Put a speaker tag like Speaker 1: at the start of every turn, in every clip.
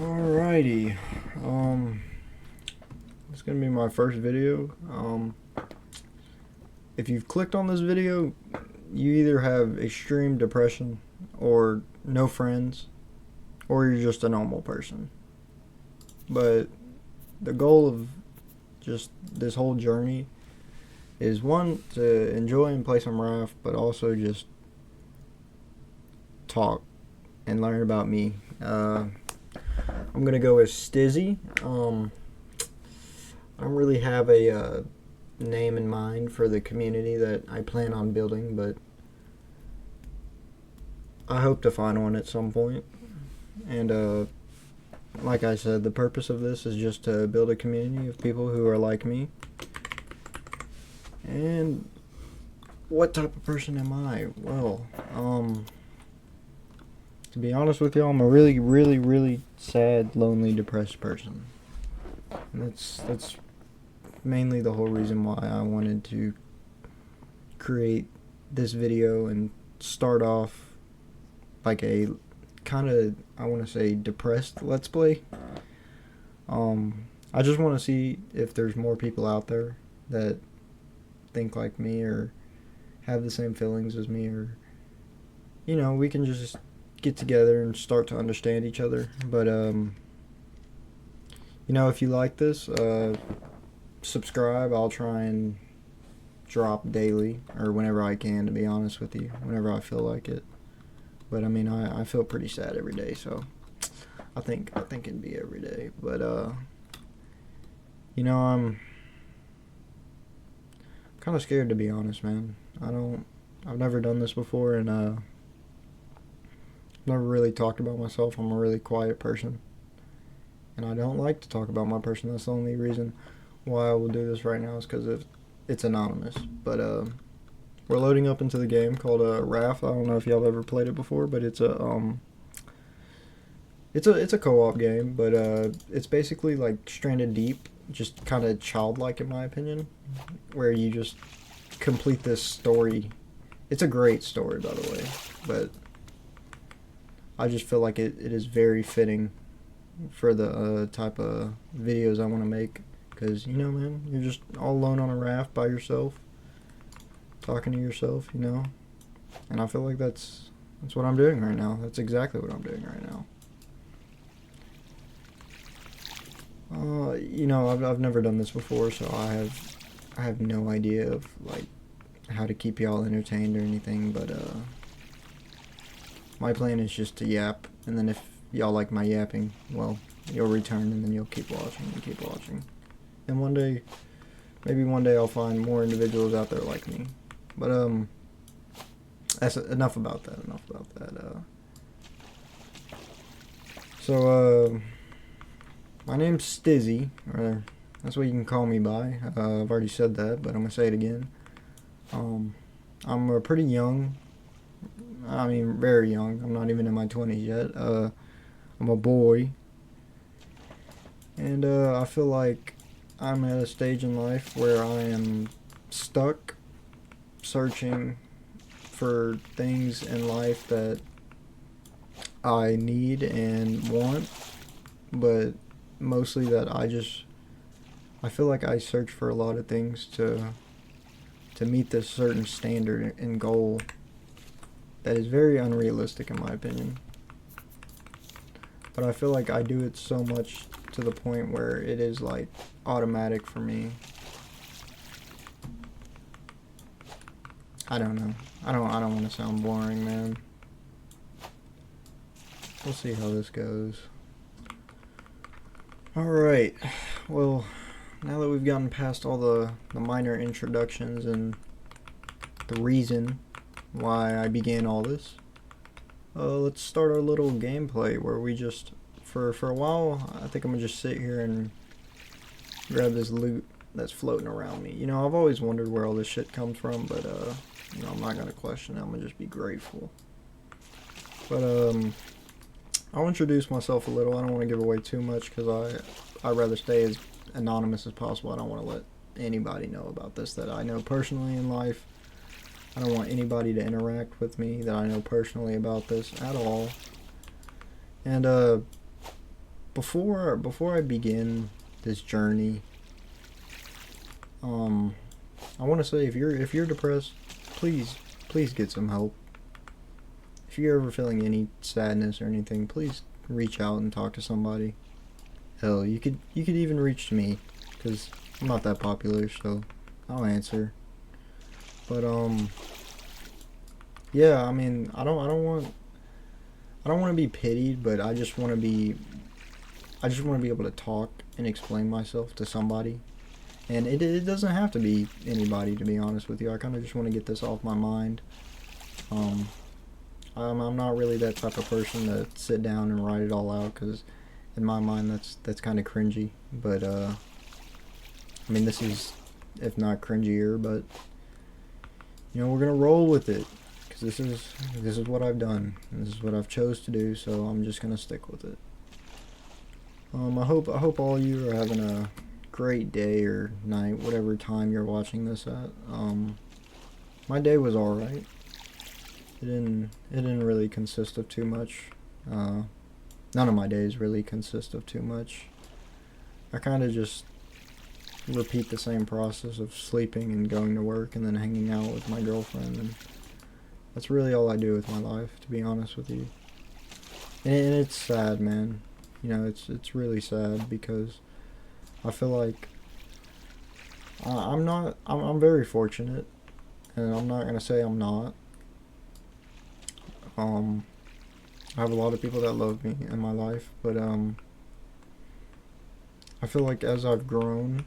Speaker 1: Alrighty, it's gonna be my first video. If you've clicked on this video, you either have extreme depression, or no friends, or you're just a normal person. But the goal of just this whole journey is, one, to enjoy and play some raft, but also just talk and learn about me. I'm gonna go as Stizzy. I don't really have a name in mind for the community that I plan on building, but I hope to find one at some point. And like I said, the purpose of this is just to build a community of people who are like me. And what type of person am I? Well, to be honest with y'all, I'm a really, really, really sad, lonely, depressed person. And that's mainly the whole reason why I wanted to create this video and start off like a kind of, I want to say, depressed Let's Play. I just want to see if there's more people out there that think like me or have the same feelings as me, or we can just get together and start to understand each other. But if you like this, subscribe. I'll try and drop daily, or whenever I can, to be honest with you, whenever I feel like it. But I mean, I feel pretty sad every day, so I think it'd be every day. But I'm kind of scared, to be honest, man. I've never done this before, and never really talked about myself. I'm a really quiet person, and I don't like to talk about my person. That's the only reason why I will do this right now, is because it's anonymous. But we're loading up into the game called Raft. I don't know if y'all have ever played it before, but it's a co-op game, but it's basically like Stranded Deep, just kind of childlike in my opinion, where you just complete this story. It's a great story, by the way, but I just feel like it is very fitting for the type of videos I want to make, because man, you're just all alone on a raft by yourself, talking to yourself, and I feel like that's what I'm doing right now. That's exactly what I'm doing right now. I've never done this before, so I have no idea of like how to keep y'all entertained or anything, but my plan is just to yap, and then if y'all like my yapping, well, you'll return, and then you'll keep watching and keep watching. And maybe one day I'll find more individuals out there like me. But that's enough about that. So my name's Stizzy, or that's what you can call me by. I've already said that, but I'm gonna say it again. I'm pretty young. I mean, very young. I'm not even in my 20s yet. I'm a boy, and I feel like I'm at a stage in life where I am stuck searching for things in life that I need and want, but mostly that I feel like I search for a lot of things to meet this certain standard and goal that is very unrealistic in my opinion. But I feel like I do it so much to the point where it is like automatic for me. I don't know. I don't want to sound boring, man. We'll see how this goes. Alright. Well, now that we've gotten past all the minor introductions and the reason why I began all this, let's start our little gameplay where we just, for a while, I think I'm gonna just sit here and grab this loot that's floating around me. I've always wondered where all this shit comes from, but I'm not gonna question it. I'm gonna just be grateful. But I'll introduce myself a little. I don't want to give away too much because I'd rather stay as anonymous as possible. I don't want to let anybody know about this that I know personally in life. I don't want anybody to interact with me that I know personally about this at all. And before I begin this journey, I want to say if you're depressed, please get some help. If you're ever feeling any sadness or anything, please reach out and talk to somebody. Hell, you could even reach me, because I'm not that popular, so I'll answer. But yeah, I mean, I don't want to be pitied, but I just want to be able to talk and explain myself to somebody. And it doesn't have to be anybody, to be honest with you. I kind of just want to get this off my mind. I'm not really that type of person to sit down and write it all out, because in my mind that's kind of cringy. But I mean, this is, if not cringier, but you know, we're gonna roll with it, because this is what I've done, and this is what I've chose to do, so I'm just gonna stick with it. I hope all of you are having a great day or night, whatever time you're watching this at. My day was alright. It didn't really consist of too much. None of my days really consist of too much. I kind of just repeat the same process of sleeping and going to work and then hanging out with my girlfriend, and that's really all I do with my life, to be honest with you. And it's sad, man. You know, it's really sad, because I feel like I'm very fortunate, and I'm not gonna say I'm not. I have a lot of people that love me in my life, but I feel like as I've grown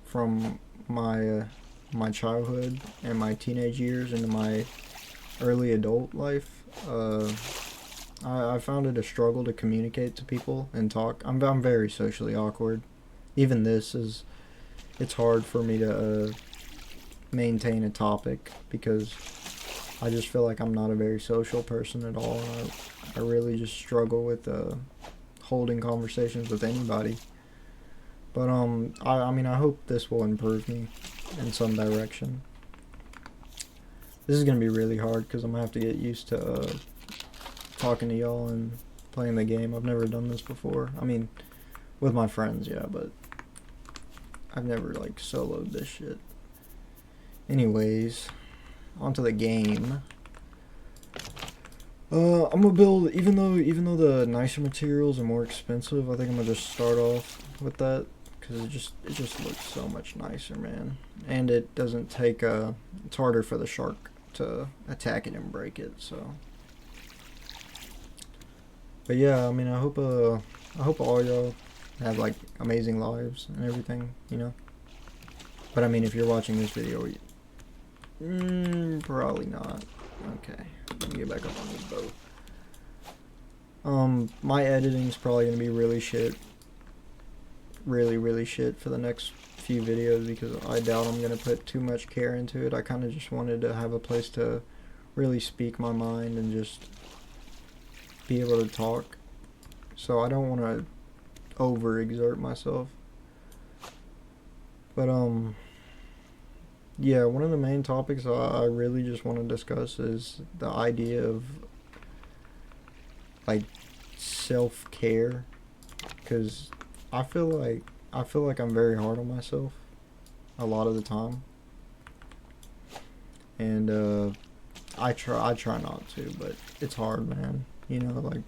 Speaker 1: from my childhood and my teenage years into my early adult life, I found it a struggle to communicate to people and talk. I'm very socially awkward. Even it's hard for me to maintain a topic, because I just feel like I'm not a very social person at all. I really just struggle with holding conversations with anybody. But I mean, I hope this will improve me in some direction. This is gonna be really hard, because I'm gonna have to get used to talking to y'all and playing the game. I've never done this before. I mean, with my friends, yeah, but I've never like soloed this shit. Anyways, onto the game. I'm gonna build, even though the nicer materials are more expensive, I think I'm gonna just start off with that, because it just looks so much nicer, man. And it doesn't take it's harder for the shark to attack it and break it, so. But yeah, I mean, I hope all y'all have like amazing lives and everything, you know. But I mean, if you're watching this video, probably not. Okay, let me get back up on this boat. My editing's probably gonna be really shit. Really shit for the next few videos, because I doubt I'm gonna put too much care into it. I kind of just wanted to have a place to really speak my mind and just be able to talk. So I don't want to overexert myself. But yeah, one of the main topics I really just want to discuss is the idea of like self-care, because I feel like I'm very hard on myself a lot of the time, and I try not to, but it's hard, man. You know, like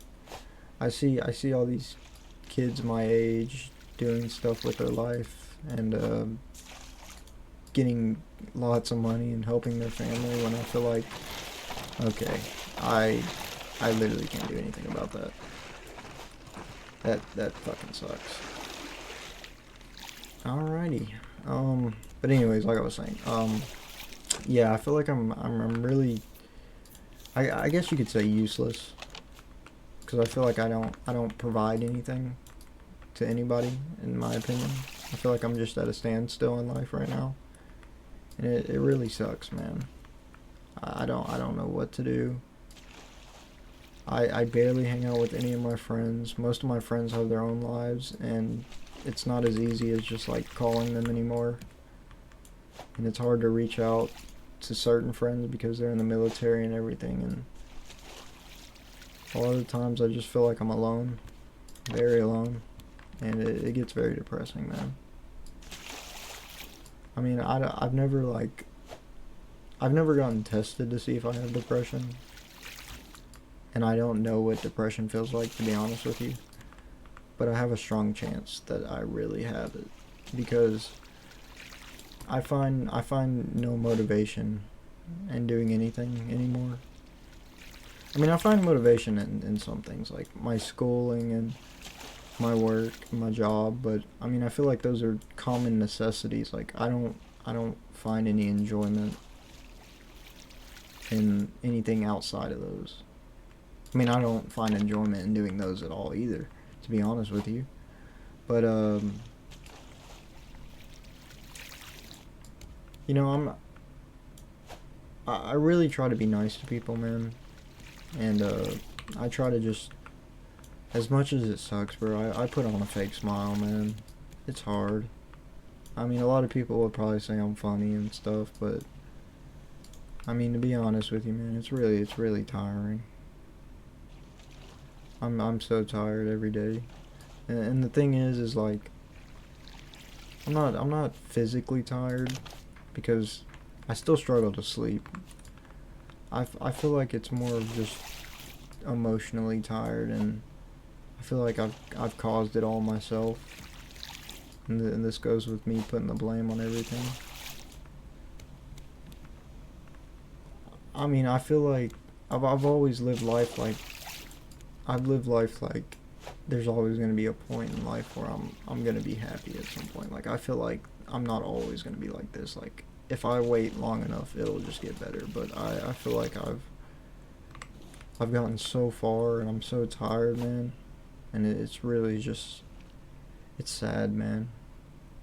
Speaker 1: I see all these kids my age doing stuff with their life and getting lots of money and helping their family, when I feel like, okay, I literally can't do anything about that. That fucking sucks. Alrighty. But anyways, like I was saying, yeah, I feel like I'm really, I guess you could say useless, because I feel like I don't provide anything to anybody, in my opinion. I feel like I'm just at a standstill in life right now, and it really sucks, man. I don't know what to do. I barely hang out with any of my friends. Most of my friends have their own lives, and it's not as easy as just like calling them anymore. And it's hard to reach out to certain friends because they're in the military and everything, and a lot of the times I just feel like I'm alone. Very alone. and it gets very depressing, man. I mean, I've never gotten tested to see if I have depression, and I don't know what depression feels like, to be honest with you, but I have a strong chance that I really have it, because I find no motivation in doing anything anymore. I mean, I find motivation in some things, like my schooling and my work, my job, but I mean, I feel like those are common necessities. Like, I don't find any enjoyment in anything outside of those. I mean, I don't find enjoyment in doing those at all either, to be honest with you. But you know, I really try to be nice to people, man, and I try to just, as much as it sucks, bro, I put on a fake smile, man. It's hard. I mean, a lot of people would probably say I'm funny and stuff, but I mean, to be honest with you, man, it's really tiring. I'm so tired every day, and the thing is like, I'm not physically tired, because I still struggle to sleep. I feel like it's more of just emotionally tired, and I feel like I've caused it all myself, and this goes with me putting the blame on everything. I mean, I feel like I've always lived life like, there's always going to be a point in life where I'm going to be happy at some point. Like, I feel like I'm not always going to be like this. Like, if I wait long enough, it'll just get better. But I feel like I've gotten so far, and I'm so tired, man. And it's really just, it's sad, man.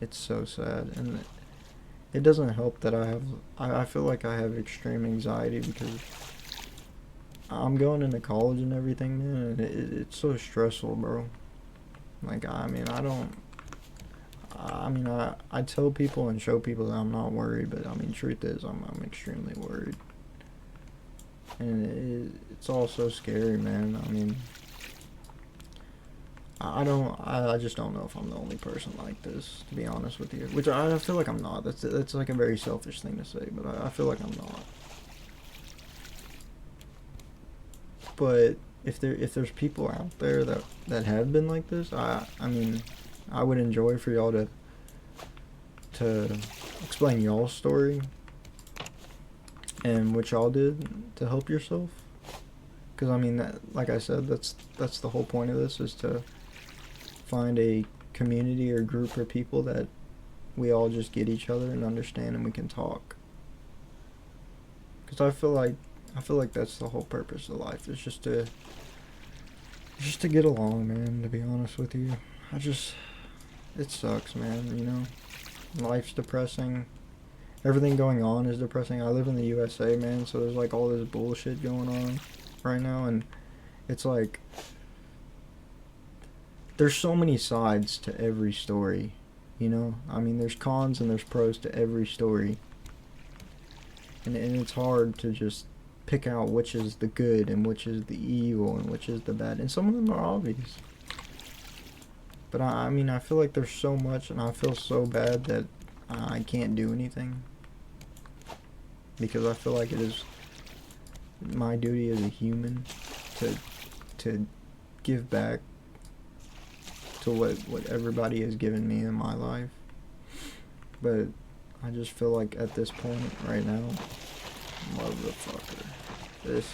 Speaker 1: It's so sad. And it doesn't help that I feel like I have extreme anxiety, because I'm going into college and everything, man, and it's so stressful, bro. Like, I mean, I tell people and show people that I'm not worried, but I mean, truth is, I'm extremely worried. And it's all so scary, man. I mean, I just don't know if I'm the only person like this, to be honest with you. Which I feel like I'm not. That's like a very selfish thing to say, but I feel like I'm not. But if there's people out there that have been like this, I mean, I would enjoy for y'all to explain y'all's story and what y'all did to help yourself. Because I mean, like I said, that's the whole point of this, is to find a community or group of people that we all just get each other and understand, and we can talk. Because I feel like that's the whole purpose of life, is just to get along, man, to be honest with you. It sucks, man, you know. Life's depressing. Everything going on is depressing. I live in the USA, man, so there's like all this bullshit going on right now, and it's like, there's so many sides to every story, you know? I mean, there's cons and there's pros to every story. And it's hard to just pick out which is the good and which is the evil and which is the bad. And some of them are obvious. But I mean, I feel like there's so much, and I feel so bad that I can't do anything. Because I feel like it is my duty as a human to give back to what everybody has given me in my life. But I just feel like at this point right now, motherfucker, this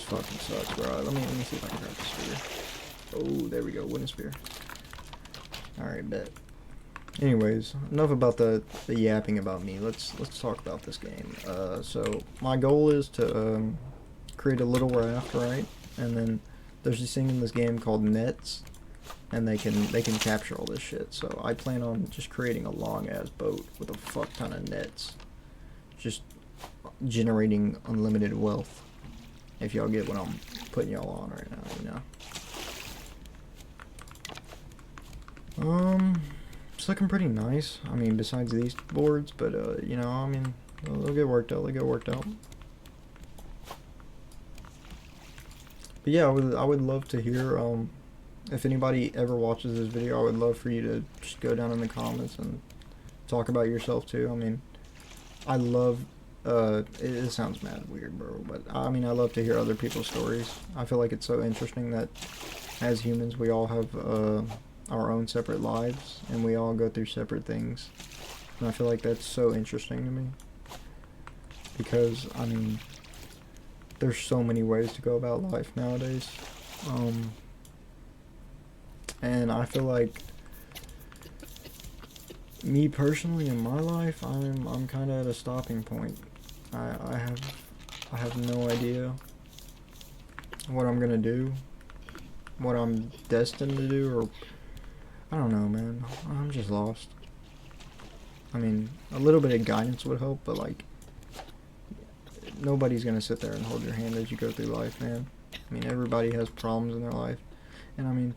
Speaker 1: fucking sucks, bro. Let me see if I can grab the spear. Oh, there we go, wooden spear. Alright, bet. Anyways, enough about the yapping about me. Let's talk about this game. So my goal is to create a little raft, right? And then there's this thing in this game called nets, and they can capture all this shit. So I plan on just creating a long ass boat with a fuck ton of nets, just generating unlimited wealth. If y'all get what I'm putting y'all on right now, you know. It's looking pretty nice. I mean, besides these boards, but you know, I mean, they'll get worked out. But yeah, I would love to hear if anybody ever watches this video, I would love for you to just go down in the comments and talk about yourself too. I mean, I love, it sounds mad weird, bro, but I mean, I love to hear other people's stories. I feel like it's so interesting that as humans, we all have our own separate lives, and we all go through separate things. And I feel like that's so interesting to me. Because, I mean, there's so many ways to go about life nowadays. And I feel like, me personally in my life, I'm kind of at a stopping point. I have no idea what I'm gonna do, what I'm destined to do, or I don't know, man. I'm just lost. I mean, a little bit of guidance would help, but like, nobody's gonna sit there and hold your hand as you go through life, man. I mean, everybody has problems in their life, and I mean,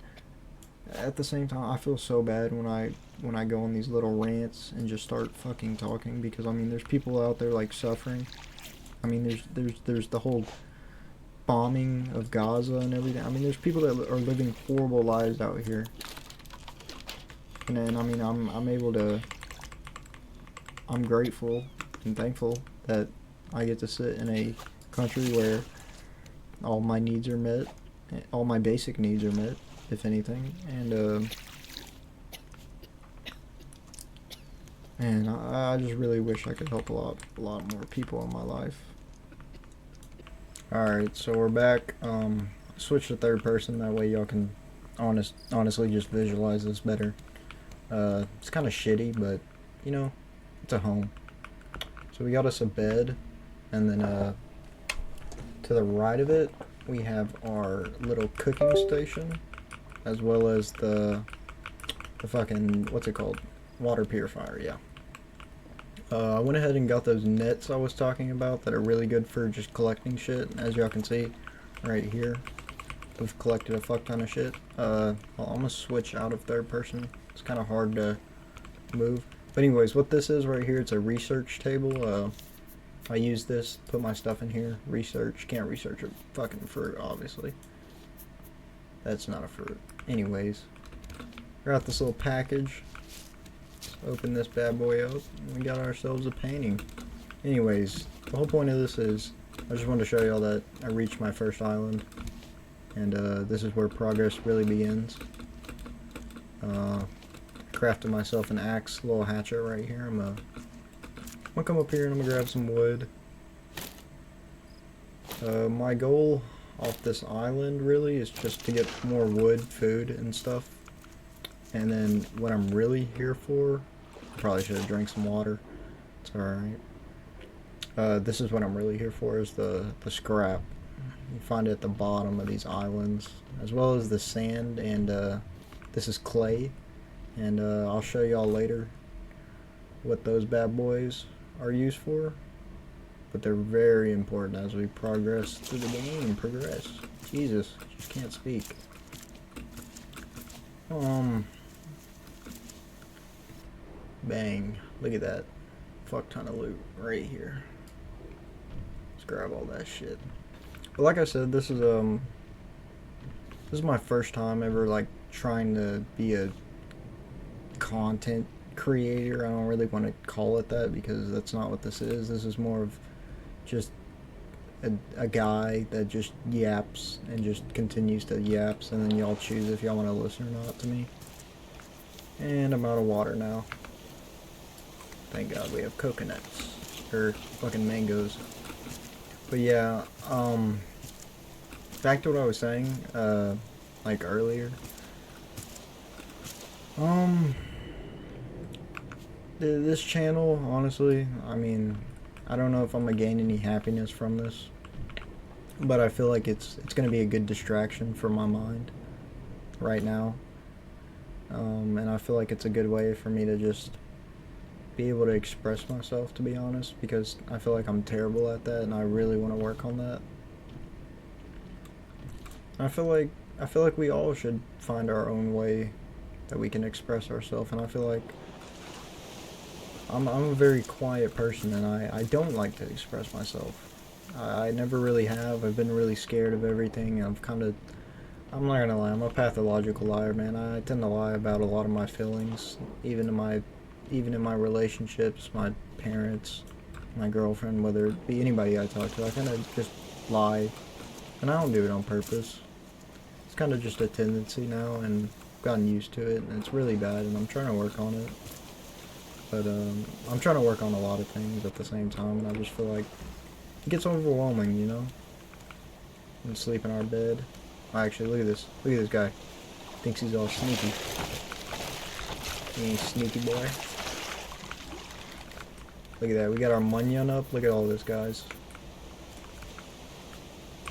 Speaker 1: at the same time, I feel so bad when I go on these little rants and just start fucking talking, because I mean, there's people out there like suffering. I mean, there's the whole bombing of Gaza and everything. I mean, there's people that are living horrible lives out here, and then I mean, I'm grateful and thankful that I get to sit in a country where all my needs are met, all my basic needs are met, if anything, and I just really wish I could help a lot more people in my life. Alright, so we're back. Switch to third person, that way y'all can honestly just visualize this better. It's kind of shitty, but, you know, it's a home. So we got us a bed, and then, to the right of it, we have our little cooking station, as well as the fucking, what's it called? Water purifier, yeah. I went ahead and got those nets I was talking about that are really good for just collecting shit. As y'all can see, right here, we've collected a fuck ton of shit. I'll almost switch out of third person. It's kind of hard to move. But anyways, what this is right here, it's a research table. I use this, put my stuff in here, research. Can't research a fucking fruit, obviously. That's not a fruit. Anyways, got this little package. Let's open this bad boy up, and we got ourselves a painting. Anyways, the whole point of this is, I just wanted to show y'all that I reached my first island, and this is where progress really begins. Crafted myself an axe, little hatchet right here. I'm gonna come up here and I'm gonna grab some wood. My goal off this island really is just to get more wood, food, and stuff. And then what I'm really here for, I probably should have drank some water. It's alright. This is what I'm really here for, is the scrap. You find it at the bottom of these islands, as well as the sand, and this is clay. And I'll show y'all later what those bad boys are used for. But they're very important as we progress through the game. Jesus, just can't speak. Bang. Look at that. Fuck ton of loot right here. Let's grab all that shit. But like I said, this is my first time ever like trying to be a content creator. I don't really want to call it that, because that's not what this is. This is more of just a guy that just yaps and just continues to yaps, and then y'all choose if y'all want to listen or not to me. And I'm out of water now. Thank God we have coconuts, or fucking mangoes. But yeah, back to what I was saying, like earlier. This channel, honestly, I mean, I don't know if I'm gonna gain any happiness from this, but I feel like it's gonna be a good distraction for my mind right now. And I feel like it's a good way for me to just be able to express myself, to be honest, because I feel like I'm terrible at that, and I really want to work on that. I feel like we all should find our own way that we can express ourselves, and I feel like I'm a very quiet person, and I don't like to express myself. I never really have. I've been really scared of everything. I'm not gonna lie, I'm a pathological liar, man. I tend to lie about a lot of my feelings, even in my relationships, my parents, my girlfriend, whether it be anybody I talk to. I kind of just lie, and I don't do it on purpose. It's kind of just a tendency now, and I've gotten used to it, and it's really bad, and I'm trying to work on it. But I'm trying to work on a lot of things at the same time, and I just feel like it gets overwhelming, you know? And sleep in our bed. Actually, look at this. Look at this guy. Thinks he's all sneaky. He ain't sneaky boy. Look at that. We got our munyon up. Look at all this, guys.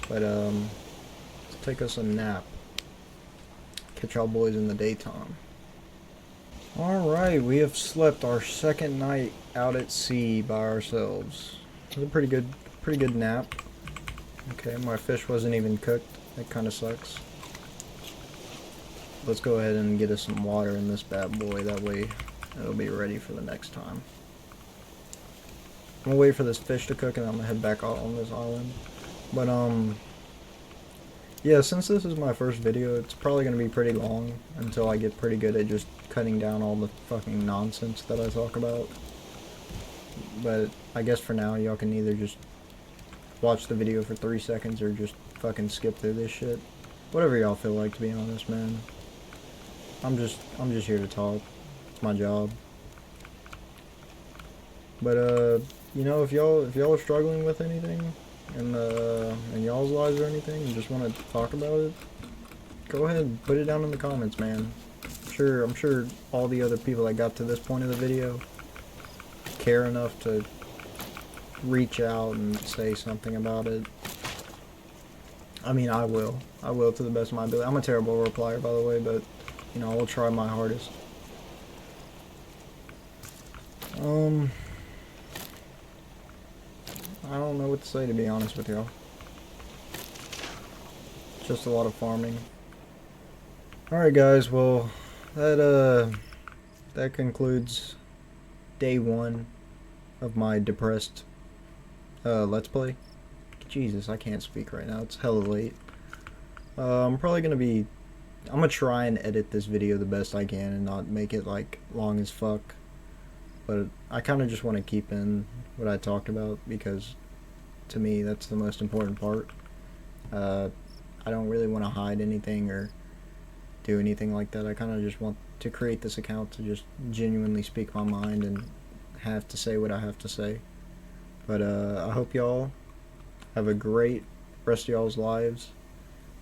Speaker 1: But, let's take us a nap. Catch y'all boys in the daytime. Alright, we have slept our second night out at sea by ourselves. It was a pretty good nap. Okay, my fish wasn't even cooked. That kind of sucks. Let's go ahead and get us some water in this bad boy. That way it'll be ready for the next time. I'm gonna wait for this fish to cook and I'm gonna head back out on this island. But, yeah, since this is my first video, it's probably gonna be pretty long until I get pretty good at just cutting down all the fucking nonsense that I talk about. But I guess for now, y'all can either just watch the video for 3 seconds or just fucking skip through this shit. Whatever y'all feel like, to be honest, man. I'm just here to talk. It's my job. But you know, if y'all are struggling with anything in y'all's lives or anything and just want to talk about it, go ahead and put it down in the comments, man. I'm sure all the other people that got to this point of the video care enough to reach out and say something about it. I mean, I will to the best of my ability. I'm a terrible replier, by the way, but you know, I'll try my hardest. I don't know what to say, to be honest with y'all. Just a lot of farming. Alright guys, well, that concludes day 1 of my depressed Let's Play. Jesus, I can't speak right now. It's hella late. I'm gonna try and edit this video the best I can and not make it like long as fuck. But I kind of just want to keep in what I talked about because to me that's the most important part. I don't really want to hide anything or do anything like that. I kind of just want to create this account to just genuinely speak my mind and have to say what I have to say. But I hope y'all have a great rest of y'all's lives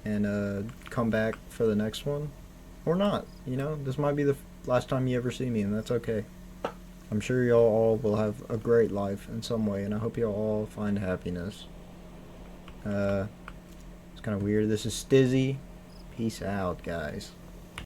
Speaker 1: and come back for the next one. Or not, you know? This might be the last time you ever see me, and that's okay. I'm sure y'all all will have a great life in some way, and I hope y'all all find happiness. It's kind of weird. This is Stizzy. Peace out, guys.